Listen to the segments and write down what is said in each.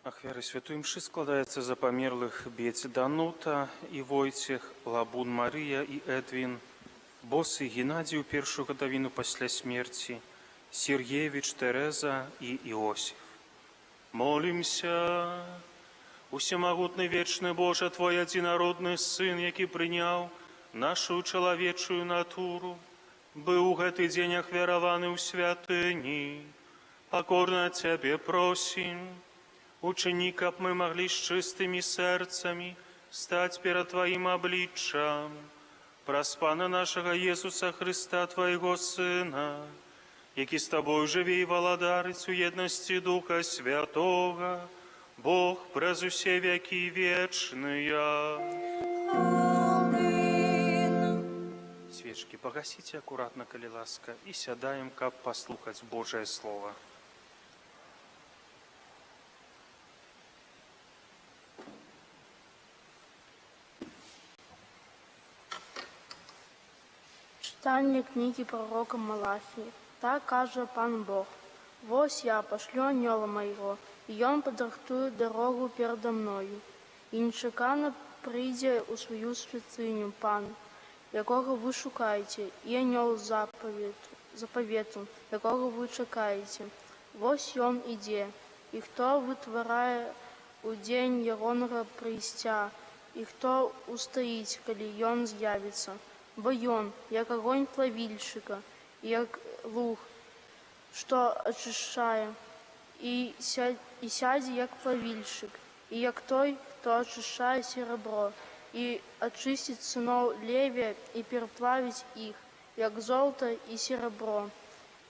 Ахвяры святой мшы складаецца за памерлых Бець Данута і Войцех, Лабун Марыя і Эдвін, Босы Геннадзій у першую гадавіну пасля смерці, Сергевіч Тэрэза і Іосиф. Молімся. Усемагутны вечны Божа, Твой адзінародны Сын, які прыняў нашу чалавечую натуру, быў у гэты дзень ахвяраваны ў святыні. Пакорна Цябе просім, учыні, каб мы маглі з чыстымі сэрцамі стаць перад Тваім абліччам праз Пана нашага Езуса Хрыста, Твайго Сына, які з Табою жыве і валадарыць у еднасці Духа Святога, Бог праз усе векі вечныя. Амин. Свечкі пагасіце акуратна, калі ласка, і сядаем, каб паслухаць Божае Слова. Читание книги пророка Малахии. Так каже Пан Бог: «Вось я пошлю анёла моего, и он подрыхтует дорогу передо мною, и нечакано прийде у свою святыню Пан, якого ви шукаєте, і анёл заповіту, якого ви чекаєте. Вось он іде, і хто витворяє у день Яронога прийстя, і хто устоїть, коли ён з'явиться. Бо ён, як огонь плавильщика, и як луг, что очищає, и сяде, як плавильщик, и як той, кто очищає серебро, и очистить сынов Левия, и переплавить их, як золото и серебро.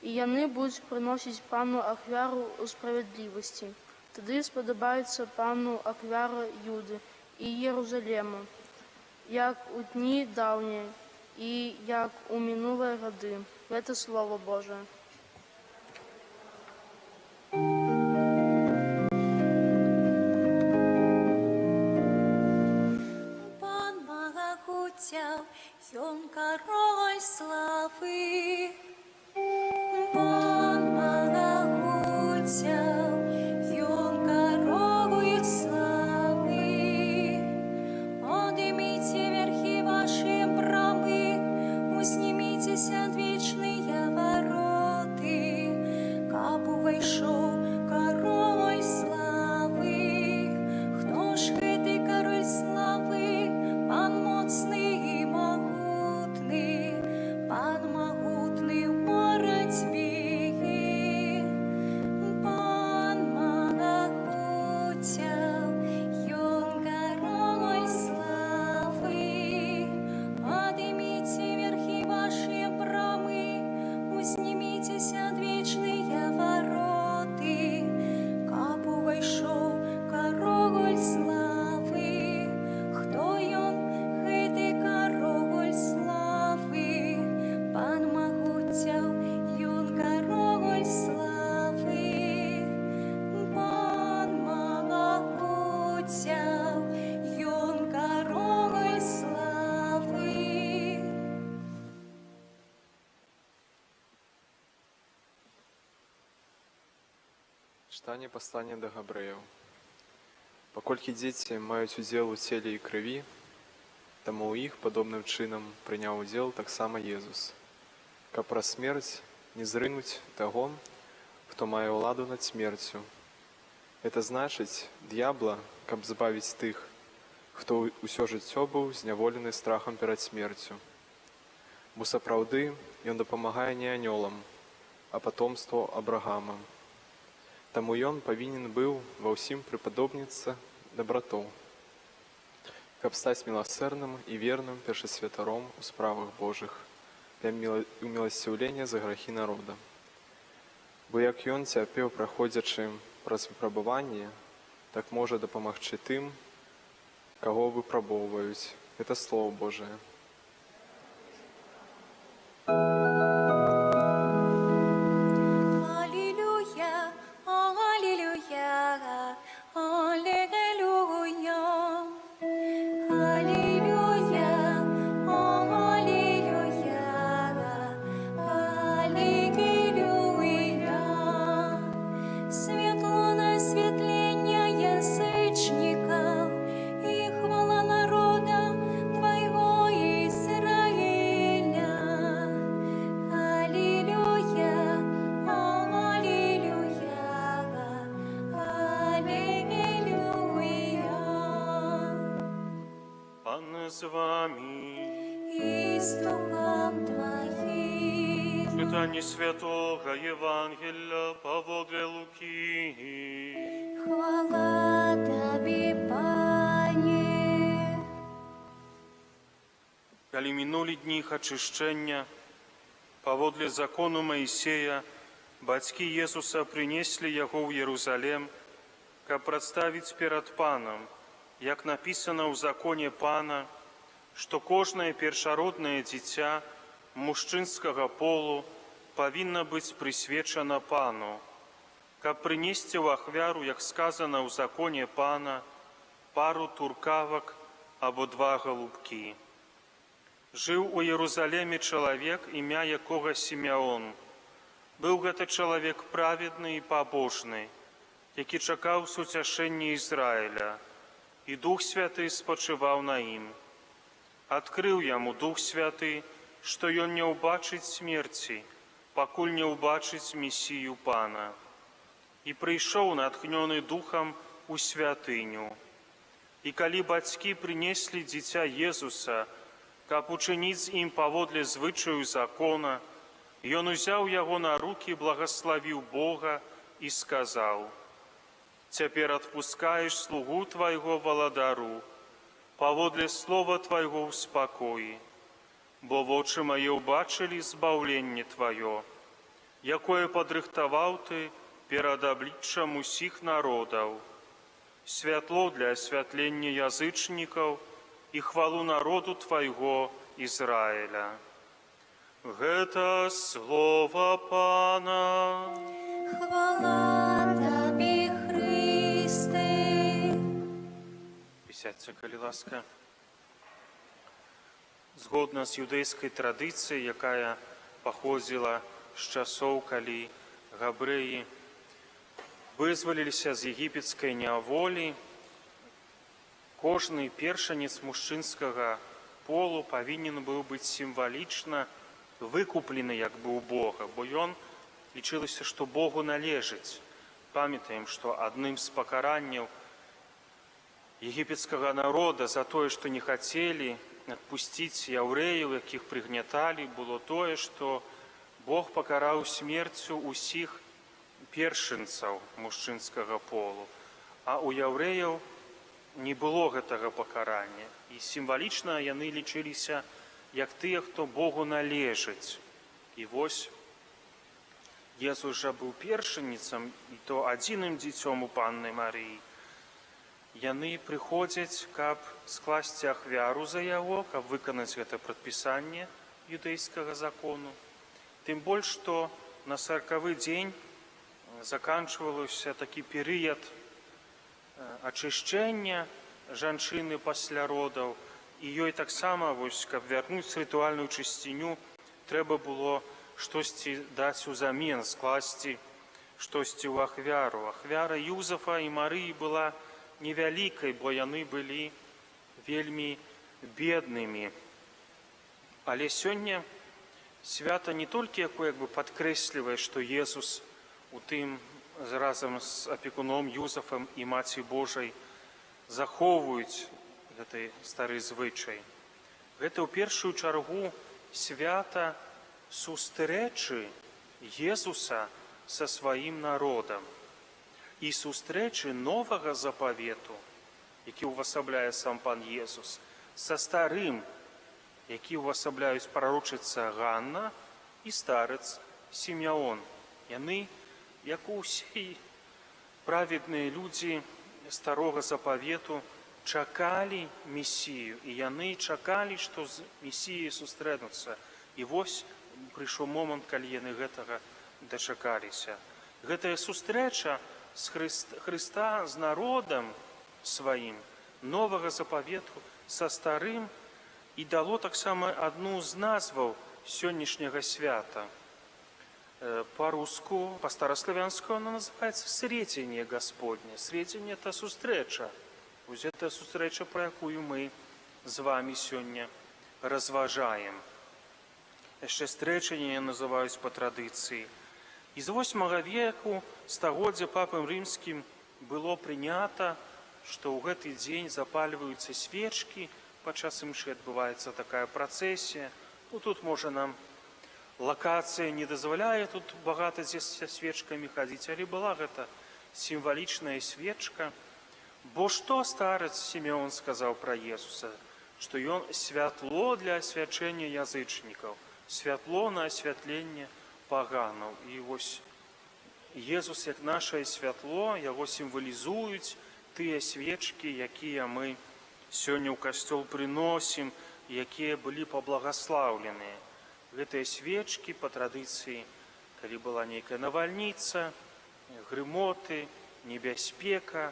И яны будуть приносить Пану ахвяру у справедливости. Тоді сподобається Пану ахвяра Юди і Єрусалима, як у дні давні, і як у минулі годи. Це Слово Боже. Пан могутяв, ён король слави. Пан могутяв, ён король слави. Поднимите верхи ваши брамы, узніміться одвічныя вороты, каб увайшоў король славы. Хто ж гэты король славы? Пан моцны і магутны, Пан магутны ў барацьбе. Пан могутяў, ён король славы. Поднимите верхи ваши брамы, узніміться одвічныя вороты, каб увайшоў король славы. Хто ён, гэты король славы? Пан могутяў, ён король славы. Пан могутяў, ён король славы. Чытанне паслання да габрэяў. Паколькі дзеці маюць удзел у целе і крыві, таму ў іх падобным чынам прыняў удзел таксама Езус, каб праз смерць не зрынуць таго, хто мае ўладу над смерцю. Это значыць д'ябла, каб збавіць тых, хто ўсё жыццё быў зняволены страхам перад смерцю. Бо сапраўды ён дапамагае не анёлам, а патомству Абрагама. Таму ён павінен быў ва ўсім прыпадобніцца дабратоў, каб стаць міласэрным і верным першасвятаром у справах Божых для уміласціўлення за грахі народа. Бо як ён цярпеў, праходзячы праз выпрабаванне, так можа дапамагчы тым, каго выпрабоўваюць. Это Слово Божие. Аллилуйя, аллилуйя, аллилуйя. Аллилуйя, аллилуйя, аллилуйя. Светло на осветление з вами. И с Духом Твоим. Читание Святого Евангелия поводле Луки. Хвала Тебе, Пане. Калі мінулі дні іх ачышчэння, паводле закону Маісея, бацькі Езуса прынеслі яго ў Єрусалем, каб прадставіць перад Панам, як напісана ў законе Пана, што кожнае першароднае дзіця мужчынскага полу павінна быць прысвечана Пану, каб прынесці ў ахвяру, як сказана ў законе Пана, пару туркавак або 2 галубкі. Жыў у Єрусалеме чалавек, імя якога Сімеон. Быў гэта чалавек праведны і пабожны, які чакаў суцяшэння Ізраіля, і Дух Святы спачываў на ім. Адкрыў яму Дух Святы, што ён не ўбачыць смерці, пакуль не ўбачыць Месію Пана. І прыйшоў натхнёны Духам у святыню. І калі бацькі прынеслі дзіця Езуса, каб учыніць ім паводле звычаю закона, ён узяў яго на рукі, благаславіў Бога і сказаў: «Цяпер адпускаеш слугу Твайго валадару, паводле слова Твайго ў спакоі, бо вочы мае ўбачылі збаўленне Тваё, якое падрыхтаваў Ты перад абліччам усіх народаў, святло для асвятлення язычнікаў і хвалу народу Твайго Ізраіля». Гэта слова Пана. Хвала Тебе, Христе. Присядьте, калі ласка. Згодна з юдэйскай традыцыяй, якая паходзіла з часоў, калі габрэі вызваліліся з егіпецкай няволі, кожны першанец мужчынскага полу павінен быў быць сімвалічна выкуплены як бы ў Бога, бо ён лічылася, што Богу належыць. Памятаем, што адным з пакаранняў егіпецкага народа за тое, што не хацелі адпусціць яўрэяў, якіх прыгняталі, было тое, што Бог пакараў смерцю ўсіх першынцаў мужчынскага полу, а ў яўрэяў не было гэтага пакарання. І сімвалічна яны лічыліся як тыя, хто Богу належыць. І вось Езус жа быў першаніцам, і то адзіным дзіцём у Панны Марыі. Яны прыходзяць, каб скласці ахвяру за яго, каб выканаць гэта прадпісанне юдэйскага закону. Тым больш, што на 40-wy дзень заканчваўся такі перыяд ачышчэння жанчыны пасля родаў, і ёй таксама, каб вярнуць рытуальную чысціню, трэба было штосьці даць узамен, скласці штосьці ў ахвяру. Ахвяра Юзафа і Марыі была невялікай, бо яны былі вельмі беднымі. Але сёння свята не толькі якое падкрэслівае, што Езус у тым разам з апекуном Юзафам і Маці Божай захоўваюць гэты стары звычай. Гэта ў першую чаргу свята сустрэчы Езуса са сваім народам і сустрэчы новага запавету, які ўвасабляе сам Пан Езус, са старым, які ўвасабляюць прарочыца Ганна і старец Сімеон. Яны, як у ўсе праведныя людзі старога запавету, чакалі Месію, і яны чакалі, што з Месіяй сустрэнуцца. І вось прыйшоў момант, калі яны гэтага дачакаліся. Гэтая сустрэча з Хрыста з народам сваім, новага запавету са старым, і дало таксама адну з назваў сённяшняга свята. По-руску, по-старославянску она называется «Сретение Господне». Сретение – это сустрэча. Вось гэта сустрэча, пра якую мы з вами сёння разважаем. Яшчэ стрэчанне называюць па традыцыі. І з 8 веку, стагоддзя папам рымскім, было прынята, што ў гэты дзень запальваюцца свечкі Падчас імшы адбываецца такая працэсія. Ну, тут, можа, нам лакацыя не дазваляе тут багата дзе са свечкамі хадзіць, але была гэта сімвалічная свечка. Бо што старец Сімеон сказаў пра Jesуса? Што ён святло для асвячэння язычнікаў, святло на асвятленне паганаў. І вось Jesус, як нашае святло, яго сімвалізуюць тыя свечкі, якія мы сёння ў касцёл прыносім, якія былі паблагаслаўленыя. Гэтыя свечкі па традыцыі, калі была нейкая навальніца, грымоты, небяспека,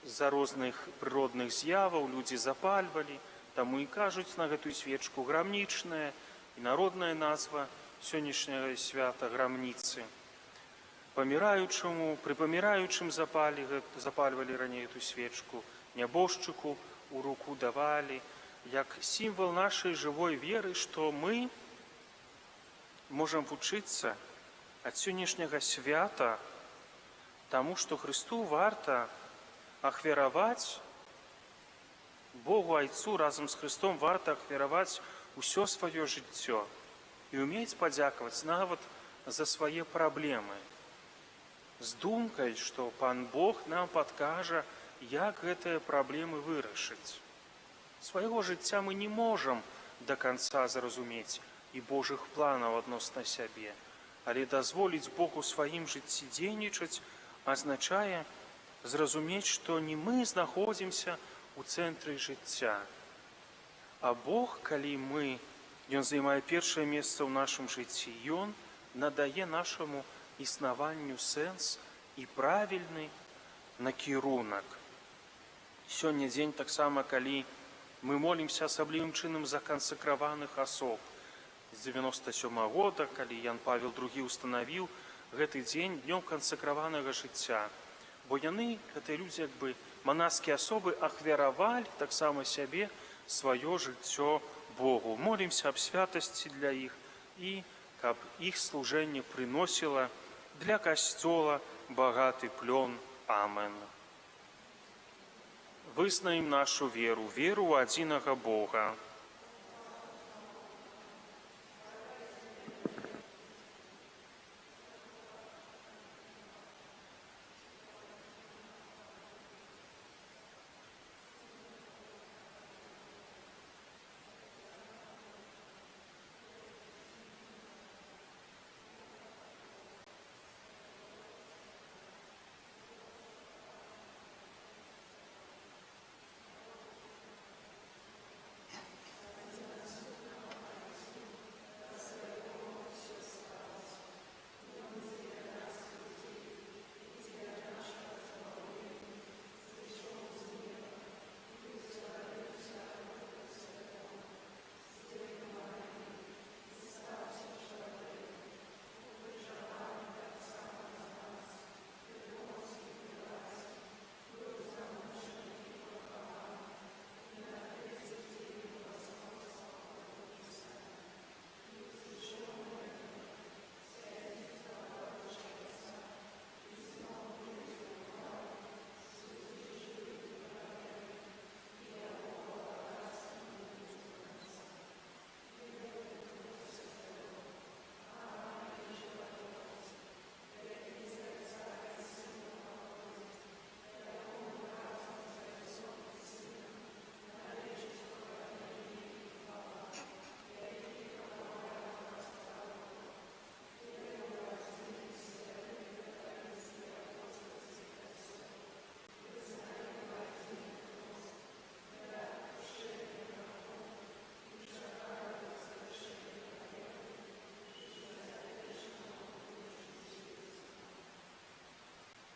з-за розных прыродных з'яваў людзі запальвалі, таму і кажуць на гэтую свечку грамнічная, і народная назва сённяшняга свята грамніцы. Пры паміраючым запальвалі раней эту свечку, нябожчыку у руку давалі, як сімвал нашай жывой веры, што мы можам вучыцца ад сённяшняга свята таму, што Хрысту варта ахвяраваць, Богу Айцу разам з Христом варта ахвяраваць усё сваё жыццё і ўмець падзякаваць нават за свае праблемы, з думкай, што Пан Бог нам падкажа, як гэтыя праблемы вырашыць. Свайго жыцця мы не можам да канца зразумець і Божых планаў адносна сябе, але дазволіць Богу сваім жыцці дзейнічаць азначае зразумець, што не мы знаходзімся ў цэнтры жыцця, а Бог, калі Ён займае першае месца ў нашым жыцці, Ён надае нашаму існаванню сэнс і правільны накірунак. Сёння дзень таксама, калі мы молімся асаблівым чынам за кансакраваных асоб. З 97-го года, калі Ян Павел II устанавіў гэты дзень днём кансакраванага жыцця. Бо яны, гэтыя людзі, як бы манаскія асобы, ахвяравалі таксама сябе, сваё жыццё Богу. Молімся аб святасці для іх і каб іх служэнне прыносіла для касцёла багаты плён. Амен. Вызнаем нашу веру, веру ў адзінага Бога.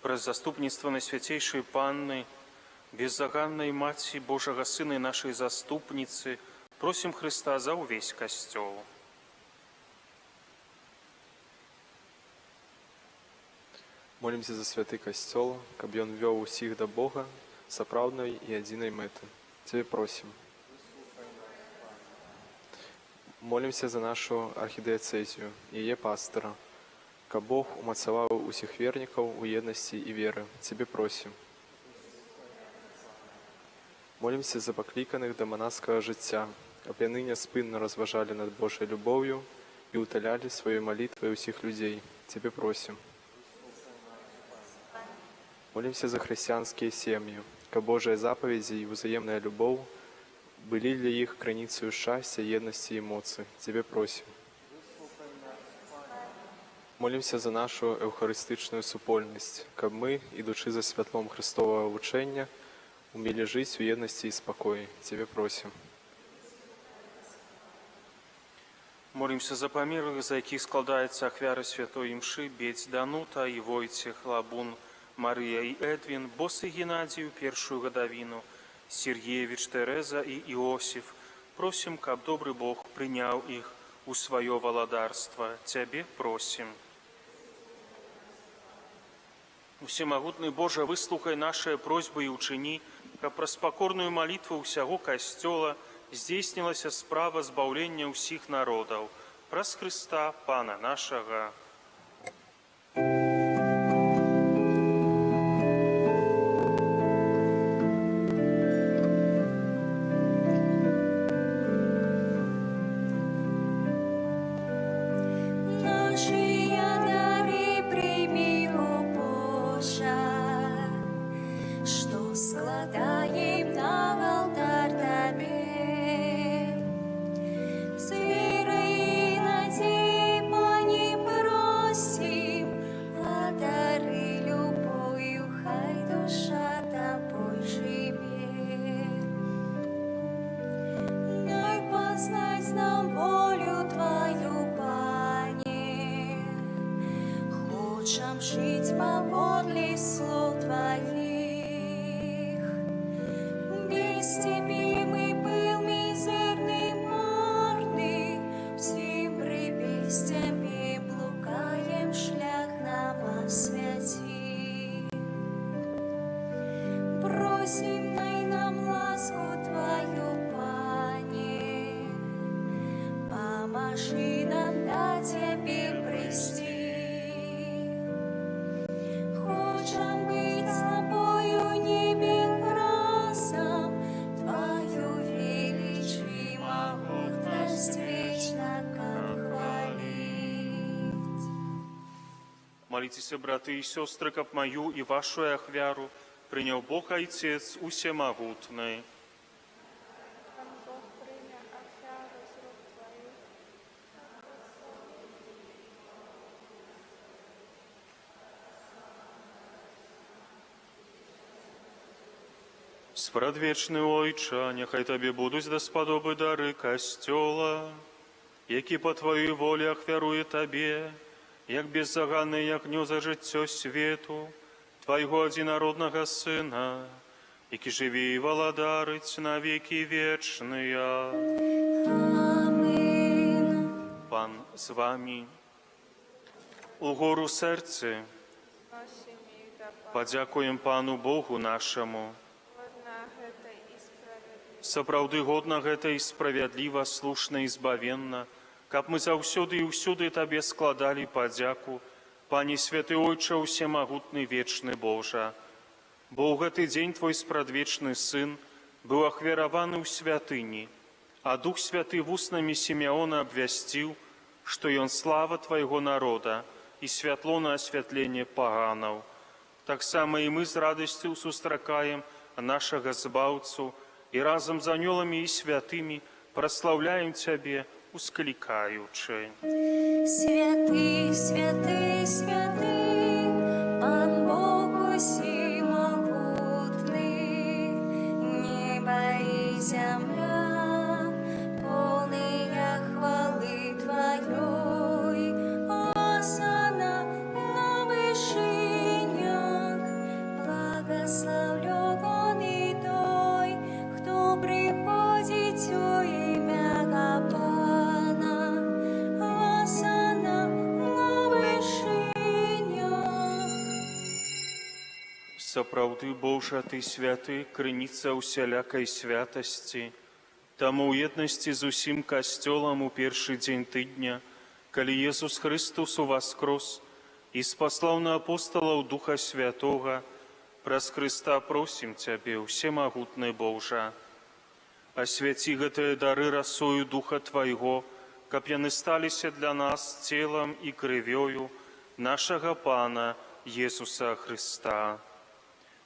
Праз заступніцтва Найсвяцейшай Панны, беззаганнай Маці Божага Сына і нашай заступніцы, просім Хрыста за ўвесь касцёл. Молімся за святы касцёл, каб ён вёў усіх да Бога, сапраўднай і адзінай мэты. Цябе просім. Молімся за нашу архідыяцэзію, яе пастара, каб Бог умацаваў усіх вернікаў у еднасці і веры. Цябе просім. Молимся за покликаних до монашеского життя, аби нині спинно розважали над Божою любов'ю і утоляли своєю молитвою усіх людей. Тебе просим. Молимся за христианские семьи, ка Божие заповеди и взаимная любовь были для их границей счастья, едности и эмоций. Тебе просим. Молимся за нашу евхаристичну супольність, каб ми, ідучи за святлом Христового учення, уміли жити у єдності і спокої. Тебе просим. Молимся за померлых, за яких складається ахвяра святої мши, Бець Данута і Войцех Лабун, Марія і Едвін, Боси Геннадію, першую годовину, Сергеевич Тереза і Іосиф. Просим, каб добрый Бог принял их у свое владарство. Тебе просим. Всемогутный Боже, выслухай наши просьбы и учини, каб праз покорную молитву усяго Костела здзейснілася справа збаўлення ўсіх народаў. Праз Христа, Пана нашага. Жить поводле слов Твоих. Без Тебе мы был мизерный, марный, всем припестями блукаем, шлях нам освяти. Просим, дай нам ласку Твою, Пане, поможи нам до Тебе прийти. Хочем быть с Тобою небен разом, Твою величие могутность вечно как хвалить. Молитесь, браты и сестры, каб мою и вашу ахвяру принял Бог Отец Усемогутный. Спрадвечны Ойча, няхай Табе будуць даспадобы дары Касцёла, які по Твоей волі ахвяруе Табе, як беззаганне ягнё за жыццё свету, Твайго адзінароднага Сына, які жыве і валадарыць на векі вечныя. Амин. Пан з вами. У гору сэрцы падзякуем Пану Богу нашаму. Сапраўды годна гэта і справядліва, слушна і збавенна, каб мы заўсёды і ўсюды Табе складалі падзяку, Пане Святы Ойча, Усемагутны вечны Божа. Бо ў гэты дзень Твой спрадвечны Сын быў ахвяраваны ў святыні, а Дух Святы вуснамі Сімеона абвясціў, што ён слава Твайго народа і святло на асвятленне паганаў. Таксама і мы з радасцю сустракаем нашага Збаўцу, і разам з анёламі і святымі праслаўляем Цябе, усклікаючы. Святый, святый, святый, Пан Бог усемогутный, небо и земля, полные хвалы Твоей, осанна на вышинях, благословлен Он и той, кто приходит во имя Пана, осанна на вышинях. Сапраўды, Божа, Ты святы, крыніца усялякай святасці. Таму ў еднасці з усім Касцёлам у першы дзень тыдня, калі Езус Христус уваскрос і спаслаў на апосталаў Духа Святога, Праз Христа просім Цябе, усемагутны Божа. Асвяці гэтыя дары расою Духа Твайго, каб яны сталіся для нас целам і крывёю нашага Пана Езуса Христа.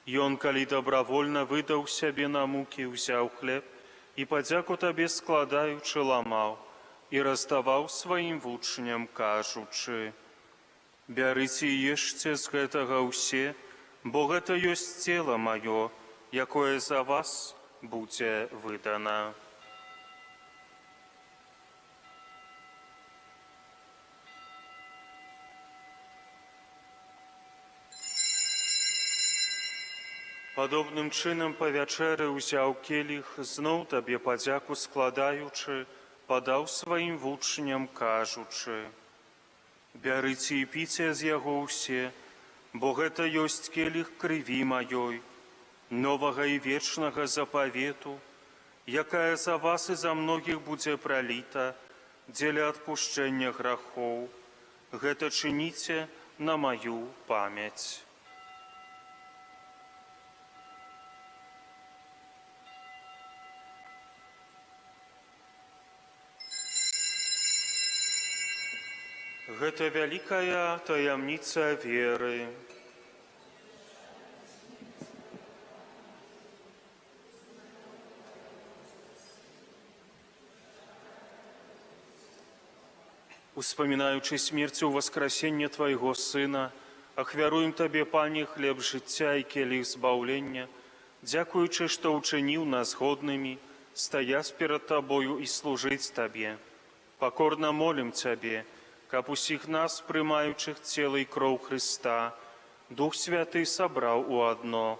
Ён, калі добравольна выдаў сябе на мукі, узяў хлеб і падзяку Табе складаючы ламаў і раздаваў сваім вучням, кажучы: «Бярыце і ешце з гэтага ўсе, бо гэта ёсць цела маё, якое за вас будзе выдана». Падобным чынам па вячэры ўзяў келіх, зноў Табе падзяку складаючы, падаў сваім вучням, кажучы: «Бярыце і піце з яго ўсе, бо гэта ёсць келіх крыві маёй, новага і вечнага запавету, якая за вас і за многіх будзе праліта дзеля адпушчэння грахоў. Гэта чыніце на маю памяць». Гэта вялікая таямніца веры. Успамінаючы смерць у воскресення Твайго Сына, ахвяруем Табе, Пане, хлеб жыцця і келіх збаўлення, дзякуючы, што ўчыніў нас годнымі стаяць перад Табою і служыць Табе. Пакорна молім Цябе, каб усіх нас, прымаючых цела і кроў Христа, Дух Святы сабраў у адно.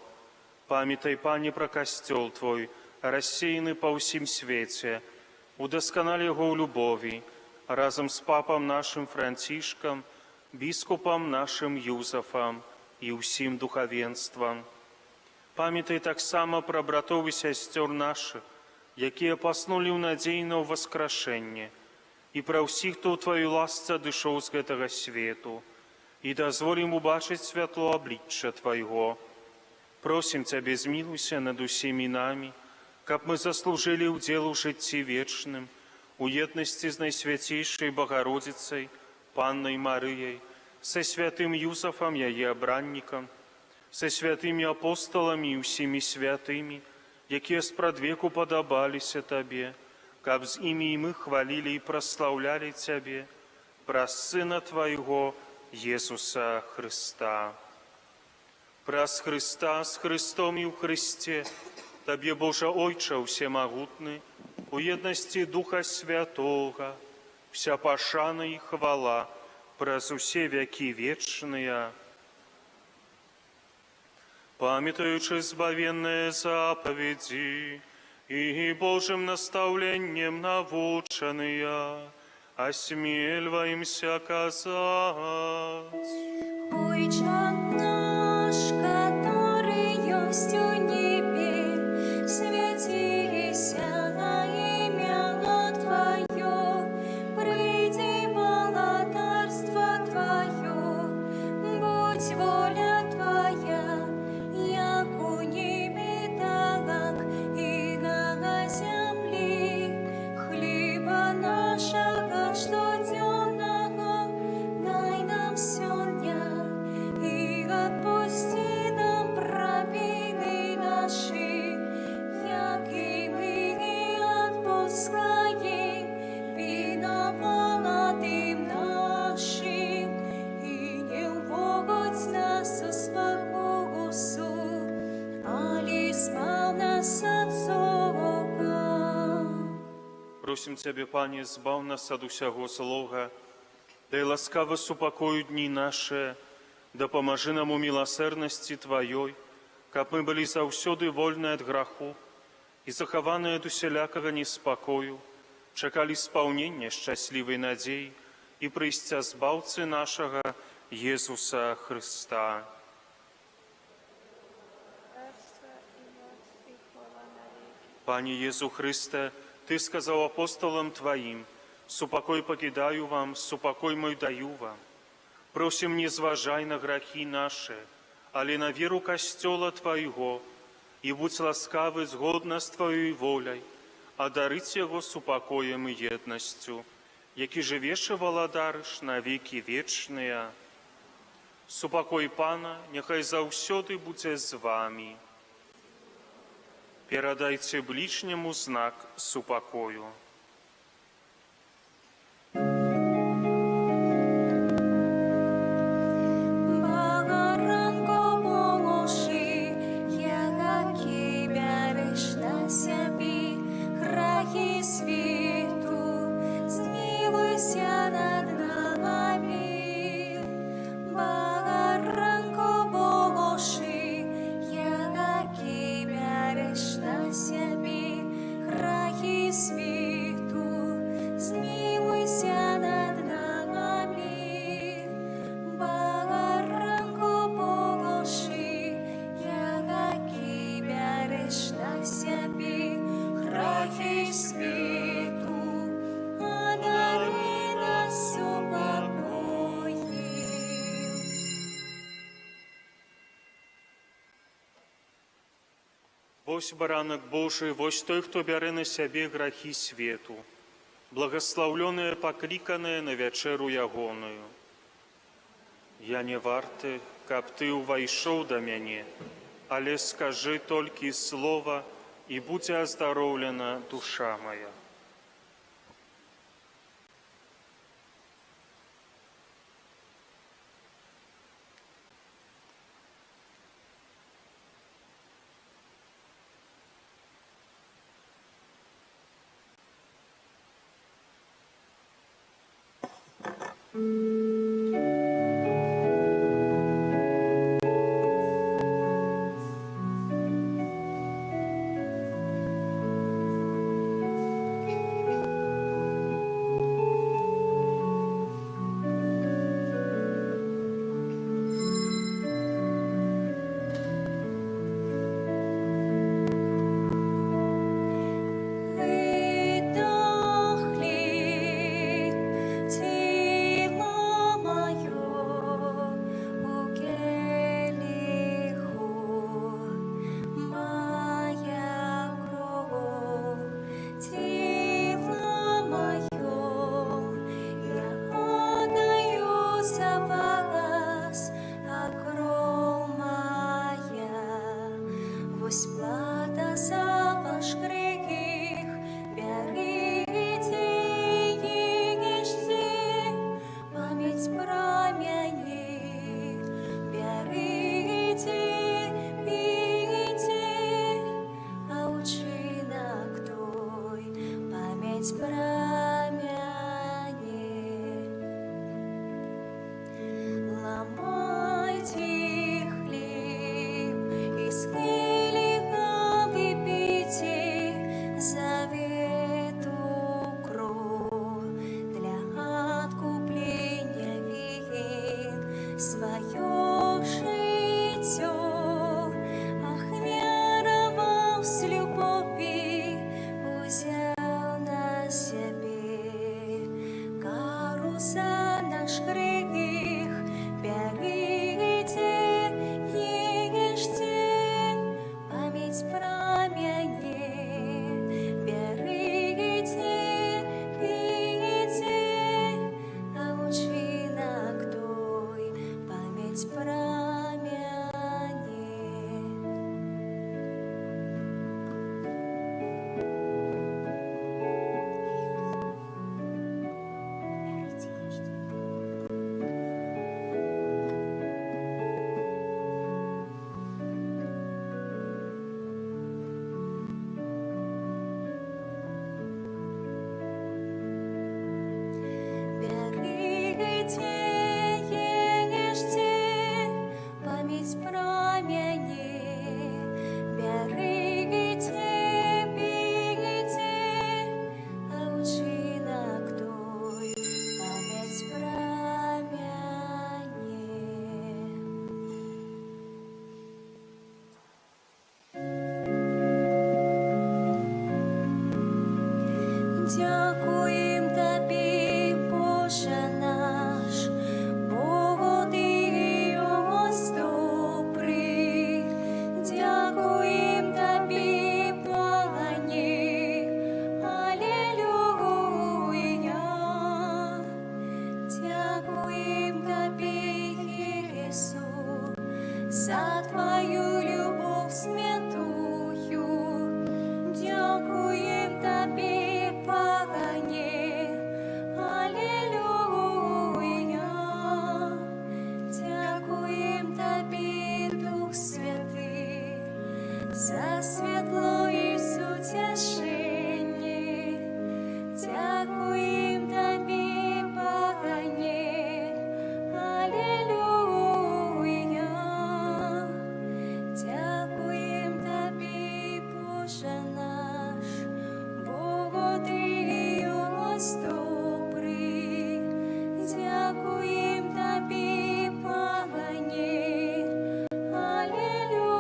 Памятай, Пане, пра касцёл Твой, рассеяны па ўсім свеце, удасканал яго ў любові, разам з папам нашым Францішкам, біскупам нашым Юзафам і ўсім духавенствам. Памятай таксама пра братоў і сясцёр нашых, якія паснулі ў надзеі на ўваскрашэнне, і пра ўсіх, хто ў Тваёй ласцы адышоў з гэтага свету, і дазволім убачыць святло аблічча Твайго. Просім Цябе, змілуйся над усімі намі, каб мы заслужылі ўдзел у жыцці вечным, у еднасці з Найсвяцейшай Богородицей, Паннай Марыяй, са святым Юзафам, яе абраннікам, са святымі апосталамі і ўсімі святымі, якія спрадвеку падабаліся Табе, каб з імі і мы хвалілі і праслаўлялі Цябе праз Сына Твайго, Езуса Христа. Праз Христа, з Христом і ў Христе, Табе, Божа Ойча ўсемагутны, у еднасці Духа Святога, вся пашана і хвала праз усе вякі вечныя. Памятаючы збавенныя запаведзі і Божым настаўленнем навучаныя, асмельваемся казаць: Ойче наш, который есть у небе, святися имя Твое, приди царство Твое, будь воля Твоя, як у небе, так и на земле. Хлеба нашего штодневного дай нам сегодня, и отпусти нам провины наши, як и мы не отпускаем виноватым нашим, и не вводь нас в спокусу, али избав нас от злого. Просім Цябе, Пане, збаў нас ад усяго злога, дай ласкава супакою дні наše, дапамажы нам у міласэрнасці Тваёй, каб мы былі заўсёды вольныя ад граху і захаваныя ад усялякага неспакою, чакалі спаўнення шчаслівай надзеі і прыйсця збаўцы нашага Езуса Христа. Пане Езу Христе, Ты сказаў апостолам Тваім: «Супакой пакідаю вам, супакой мой даю вам». Просім, не зважай на грахі нашы, але на веру касцёла Твайго, і будь ласкавы згодна з Твоёй воляй, адарыць яго супакоем і еднасцю, які жывеш і валадарыш на векі вечныя. Супакой Пана няхай заўсёды будзе з вамі. Перадайце ближняму знак супакою. Вось баранак Божий, вось той, хто бярэ на сябе грахі свету, благословленное, пакліканае на вячэру ягоную. Я не варты, каб ты увайшоў да мяне, але скажы толькі слова, і будзе аздароўлена душа моя. Боже наш, Бог один і ось добрий. Твою любов святую. Дякуєм Тобі, Пане, Алілуя. Дякуєм Тобі, Дух Святий, за світло і сутішення. Дякуєм Тобі, Пане, Алілуя. Дякуєм Тобі, Боже наш, Бо Ти є ось добрий. Дякуєм Тобі, Пане, Алілуя.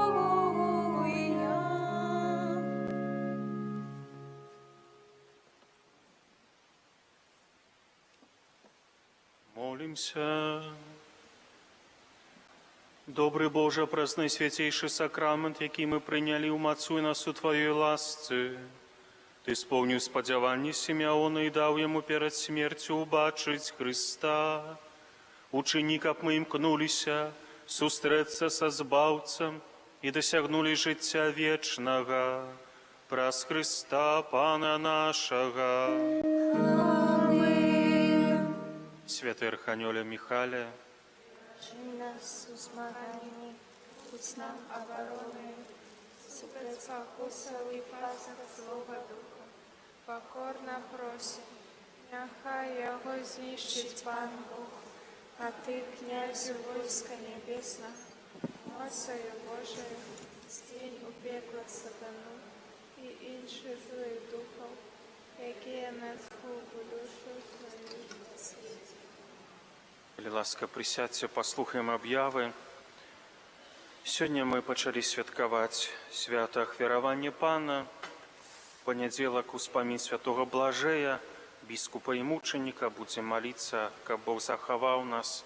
Молимся. Добрый Боже, праз святейший сакрамент, який ми прийняли, умацуй нас у Твоей ласці. Ти сповнив сподівання Симеона і дав йому перед смертю убачить Христа. Учини, каб ми імкнулися сустреться со Збавцем і досягнули життя вічного. Праз Христа, Пана нашого. Амин. Святий Архангеле Михайле, Жи нас у змаганні, будь нам оборони, спецпокусов і пастор свого духа. Покорно просим, нехай його знищить пан Бог, а ти, князю войска небесного, мocою Божою, стінь у пекло сатану і інших злих духов, які на скупу душу свою світі. Будь ласка, присядьте, послухаємо об'яви. Сьогодні ми почали святкувати свято Ахвяравання Пана, понеділок успамін святого Блажея, біскупа і мученика, будем молиться, каб Бог заховав нас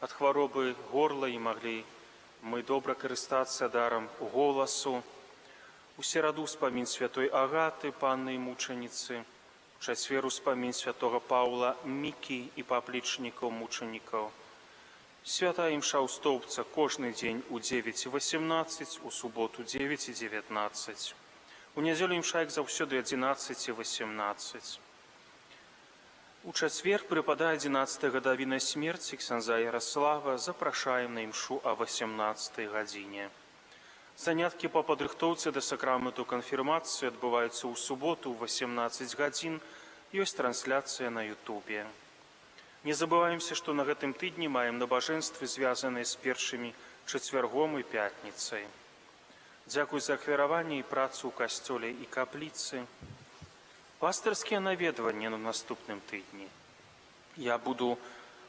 від хвороби горла і могли ми добре користатися даром голосу. У середу успамін святой Агати, панни і мучениці, у четвер успамін святого Павла Мікі і паплічників мучеників. Свята імша у Стовпця кожний день у 9:18, у суботу 9:19. У неділю імша, як завсёды, 11:18. У четвер припадає 11-та годовина смерти ксяндза Ярослава. Запрашаем на імшу о 18-й годині. Заняткі по падрыхтоўцы да сакраменту канфірмацыі адбываюцца ў суботу ў 18 гадзін. Ёсць трансляцыя на Ютубе. Не забываемся, што на гэтым тыдні маем набажэнствы, звязаныя з першымі чацвяргом і пятніцай. Дзякуй за ахвяраванне і працу ў касцёле і капліцы. Пастырскія наведванні на наступным тыдні. Я буду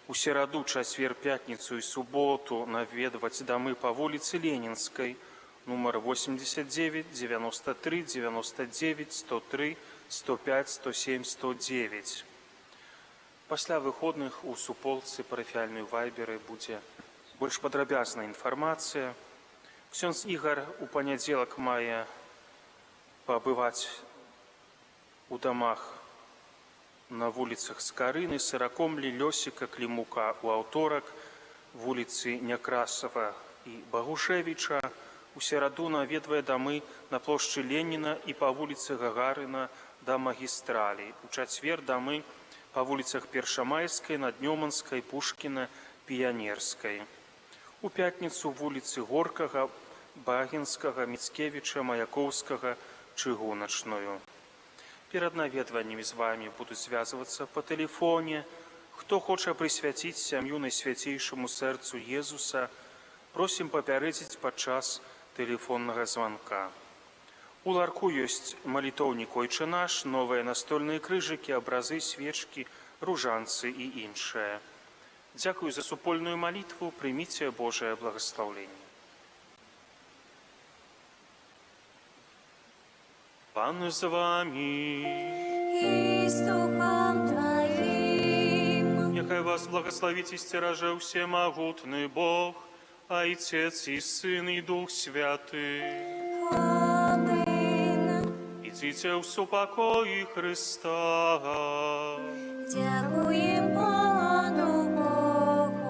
у сераду, чацвер, пятніцу і суботу наведваць дамы па вуліцы Ленінскай, нумар 89, 93, 99, 103, 105, 107, 109. Пасля выходных у суполцы парафіяльнай вайберы будзе больш падрабязная інфармацыя. Ксёндз Ігар у панядзелак мае пабываць у дамах на вуліцах Скарыны, Сыракомлі, Лёсіка, Клімука, у аўторак, вуліцы Някрасава і Багушевіча. У сераду наведвае дамы на плошчы Леніна і па вуліцы Гагарына да Магістралі. У чацвер дамы па вуліцах Першамайскай, Наднёманскай, Пушкіна, Піянерскай. У пятніцу вуліцы Горкага, Багінскага, Міцкевіча, Маяковскага, Чыгуначную. Перад наведваннямі з вами буду звязвацца па тэлефоне. Хто хоча прысвяціць сям'ю найсвяцейшаму сэрцу Езуса, просім папярэдзіць падчас тэлефоннага званка. У ларку ёсць малітоўнік «Ойче наш», новыя настольныя крыжыкі, абразы, свечкі, ружанцы і іншае. Дзякую за супольную малітву, прыміце Божае благаслаўленне. Пан з вами. И с Духом Твоим. Нехай вас благословить и стероже всемогутный Бог, Отец и Сын и Дух Святый. Амин. Идите в супокой Христа. Дякуем Пану Богу.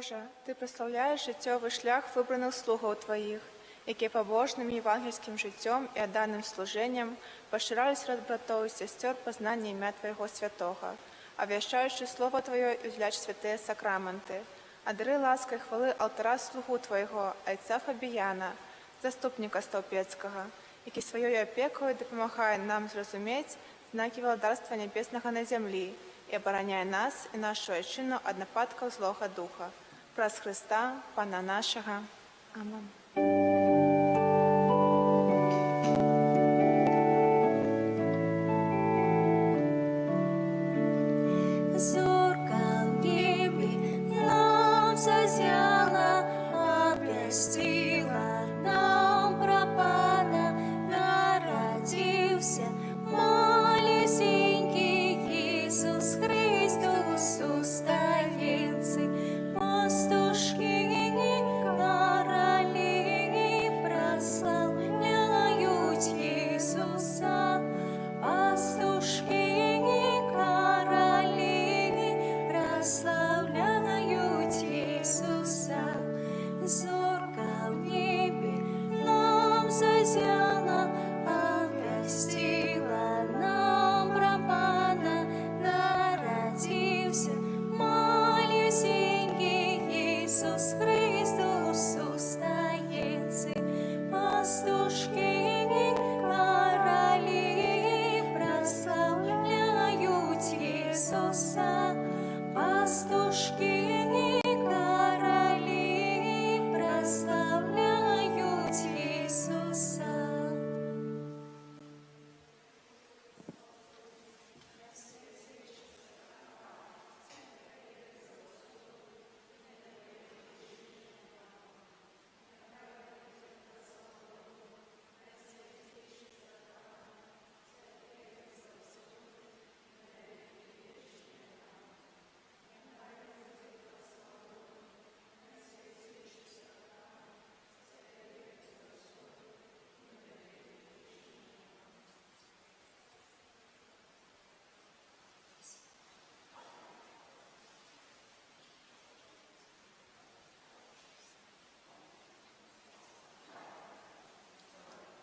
Боже, Ти прославляєш життєвий шлях вибраних слугов Твоїх, які побожним євангельським життям і отданим служенням поширали серед братов і сестер познання ім'я Твоєго святого, обвящаючи Слово Твоє і уділяючи святые сакраменти. Одари ласки й хвали алтара слугу Твоєго, отця Фабіяна, заступника Стовпецького, який своєю опекою допомагає нам зрозуміти знаки володарства небесного на землі і обороняє нас і нашу отчину від нападків злого духа. Праз Христа, Пана нашого. Амінь. Зорка в небі нам зазяла, обвестила нам про Пана. Народився малюсенький Ісус Христос у стаєнці. Пастушки короли прославляють Ісуса. Пастушки короли прославляють Ісуса. Зорка в небі нам зазяла.